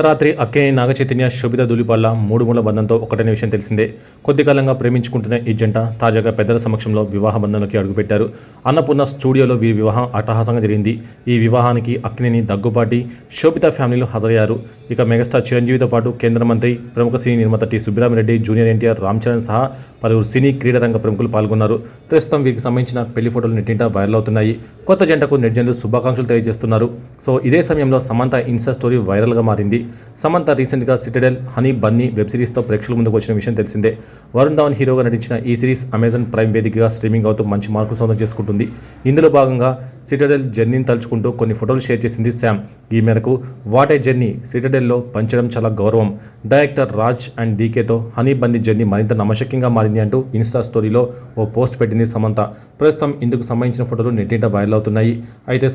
రాత్రి అక్కినేని నాగచైతన్య శోభిత ధూళిపాళ్ల మూడుముళ్ల బంధంతో ఒకటనే విషయం తెలిసిందే. కొద్ది కాలంగా ప్రేమించుకుంటున్న ఈ జంట తాజాగా పెద్దల సమక్షంలో వివాహ బంధంలోకి అడుగుపెట్టారు. అన్నపూర్ణ స్టూడియోలో వీరి వివాహం అట్టహాసంగా జరిగింది. ఈ వివాహానికి అక్కినేని, దగ్గుబాటి, శోభిత ఫ్యామిలీలు హాజరయ్యారు. ఇక మెగాస్టార్ చిరంజీవితో పాటు కేంద్ర మంత్రి, ప్రముఖ సినీ నిర్మాత టి సుబ్బిరామిరెడ్డి, జూనియర్ ఎన్టీఆర్, రామ్ చరణ్ సహా పలువురు సినీ క్రీడా రంగ ప్రముఖులు పాల్గొన్నారు. ప్రస్తుతం వీరికి సంబంధించిన పెళ్లి ఫోటోలు నెట్టింట వైరల్ అవుతున్నాయి. కొత్త జంటకు నెటిజన్లు శుభాకాంక్షలు తెలియజేస్తున్నారు. సో ఇదే సమయంలో సమంత ఇన్స్టా స్టోరీ వైరల్గా మారింది. సమంత రీసెంట్గా సిటడెల్, హనీ బన్నీ వెబ్ సిరీస్తో ప్రేక్షకుల ముందుకు వచ్చిన విషయం తెలిసిందే. వరుణ్ ధావన్ హీరోగా నటించిన ఈ సిరీస్ అమెజాన్ ప్రైమ్ వేదికగా స్ట్రీమింగ్ అవుతూ మంచి మార్కులు సొంతం చేసుకుంటుంది. ఇందులో భాగంగా సిటడెల్ జర్నీని తలుచుకుంటూ కొన్ని ఫోటోలు షేర్ చేసింది శామ్. ఈ మేరకు వాట్ ఏ జర్నీ, సిటడెల్లో పంచడం చాలా గౌరవం, డైరెక్టర్ రాజ్ అండ్ డీకేతో హనీ బన్నీ జర్నీ మరింత నమ్మశక్యంగా మారింది అంటూ ఇన్స్టా స్టోరీలో ఓ పోస్ట్ పెట్టింది సమంత. ప్రస్తుతం ఇందుకు సంబంధించిన ఫోటోలు నెట్టింట వైరల్ అవుతున్నాయి. అయితే